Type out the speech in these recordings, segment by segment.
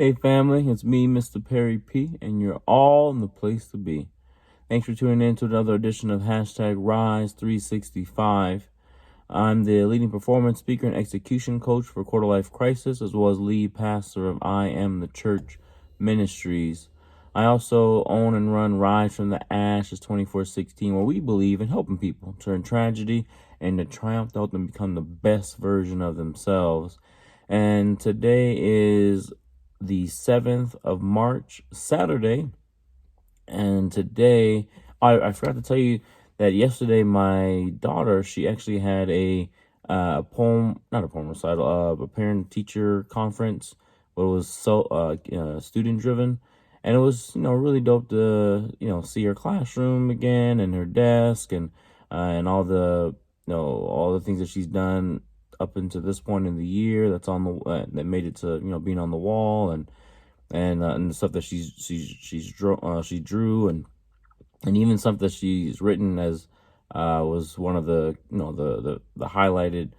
Hey family, it's me, Mr. Perry P, and you're all in the place to be. Thanks for tuning in to another edition of hashtag Rise365. I'm the leading performance speaker and execution coach for Quarter Life Crisis, as well as lead pastor of I Am the Church Ministries. I also own and run Rise from the Ashes 24/16, where we believe in helping people turn tragedy into triumph to help them become the best version of themselves. And today is the 7th of March, Saturday. And today, I forgot to tell you that yesterday my daughter, she actually had poem, not a poem recital, a parent teacher conference, but it was student driven. And it was, really dope to, see her classroom again and her desk and all the things that she's done up until this point in the year that's on that made it to, being on the wall and the stuff that she drew and even stuff that she's written as was one of the the highlighted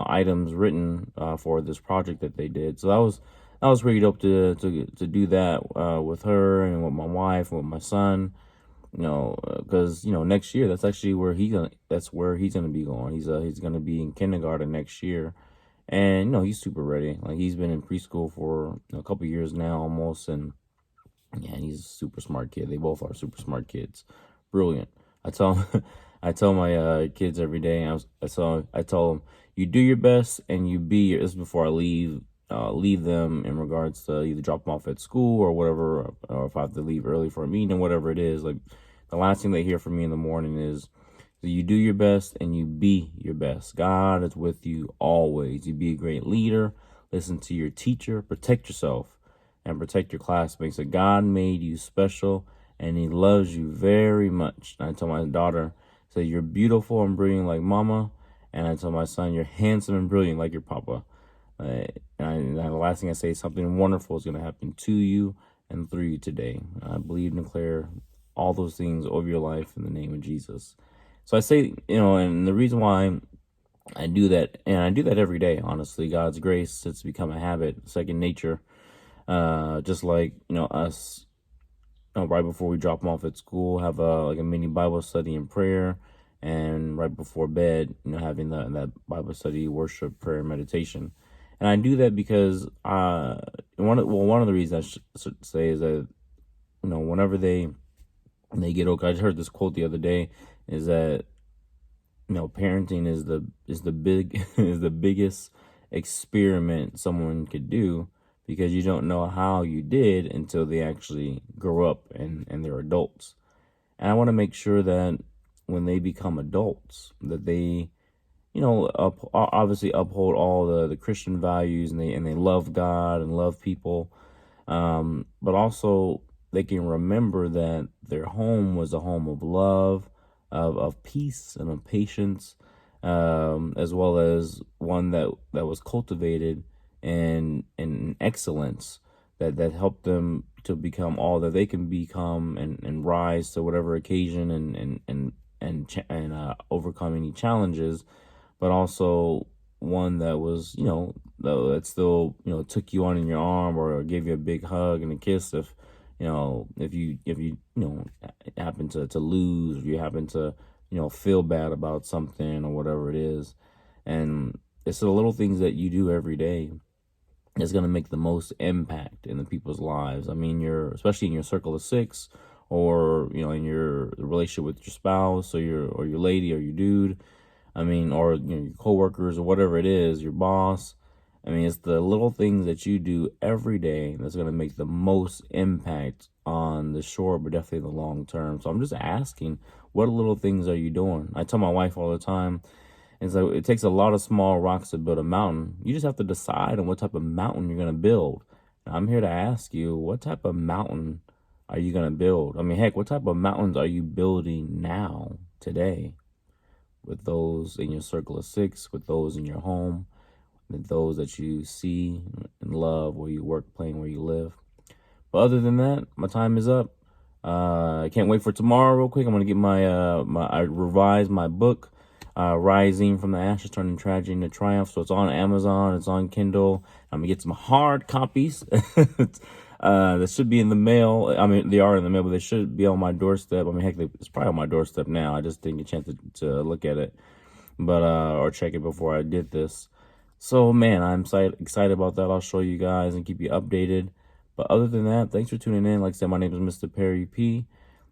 items written for this project that they did. So that was pretty dope to do that with her and with my wife and with my son. Because next year that's actually where he's gonna be going. He's gonna be in kindergarten next year, and he's super ready. Like he's been in preschool for a couple years now almost, and yeah, and he's a super smart kid. They both are super smart kids, brilliant. I tell I tell my kids every day. I tell them, you do your best and you be your. This is before I leave them in regards to either drop them off at school or whatever, or if I have to leave early for a meeting, whatever it is. Like the last thing they hear from me in the morning is, you do your best and you be your best. God is with you always. You be a great leader. Listen to your teacher. Protect yourself and protect your classmates. That God made you special and He loves you very much. And I tell my daughter, say, you're beautiful and brilliant like mama. And I tell my son, you're handsome and brilliant like your papa. And the last thing I say, something wonderful is going to happen to you and through you today. I believe and declare all those things over your life in the name of Jesus. So I say, and the reason why I do that, and I do that every day, honestly, God's grace, it's become a habit, second nature. Just like, us, right before we drop them off at school, have a mini Bible study and prayer. And right before bed, having that Bible study, worship, prayer, meditation. And I do that because one of the reasons I should say is that, whenever they get okay. I just heard this quote the other day, is that parenting is the biggest experiment someone could do, because you don't know how you did until they actually grow up and they're adults. And I want to make sure that when they become adults, that they obviously uphold all the Christian values, and they love God and love people, but also they can remember that their home was a home of love, of peace, and of patience, as well as one that was cultivated in excellence, that helped them to become all that they can become, and rise to whatever occasion, and overcome any challenges, but also one that was, that still, took you on in your arm, or gave you a big hug and a kiss if you happen to lose, or you happen to feel bad about something or whatever it is. And it's the little things that you do every day that's going to make the most impact in the people's lives. I mean, especially in your circle of six, or in your relationship with your spouse, or your lady, or your dude. I mean, or your coworkers, or whatever it is, your boss. I mean, it's the little things that you do every day that's going to make the most impact on the short, but definitely the long term. So I'm just asking, what little things are you doing? I tell my wife all the time, it's like, it takes a lot of small rocks to build a mountain. You just have to decide on what type of mountain you're going to build. And I'm here to ask you, what type of mountain are you going to build? I mean, heck, what type of mountains are you building now, today? With those in your circle of six, with those in your home, with those that you see and love, where you work, playing, where you live. But other than that, my time is up. I can't wait for tomorrow real quick. I'm going to get I revised my book. Rising from the Ashes, Turning Tragedy into Triumph. So it's on Amazon, it's on Kindle. I'm gonna get some hard copies. They should be in the mail. I mean, they are in the mail, but they should be on my doorstep. I mean, heck, it's probably on my doorstep now. I just didn't get a chance to look at it, but or check it before I did this. So, man, I'm excited about that. I'll show you guys and keep you updated. But other than that, thanks for tuning in. Like I said, my name is Mr. Perry P.,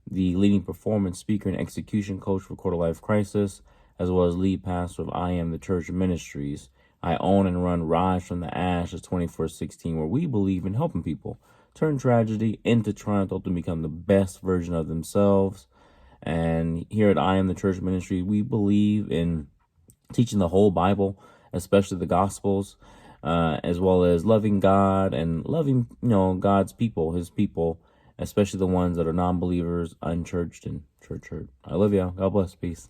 the leading performance speaker and execution coach for Quarter Life Crisis, as well as lead pastor of I Am the Church Ministries. I own and run Rise from the Ashes 24/16, where we believe in helping people turn tragedy into triumph, help them become the best version of themselves. And here at I Am the Church Ministry, we believe in teaching the whole Bible, especially the Gospels, as well as loving God and loving, God's people, His people, especially the ones that are non-believers, unchurched, and church hurt. I love y'all. God bless. Peace.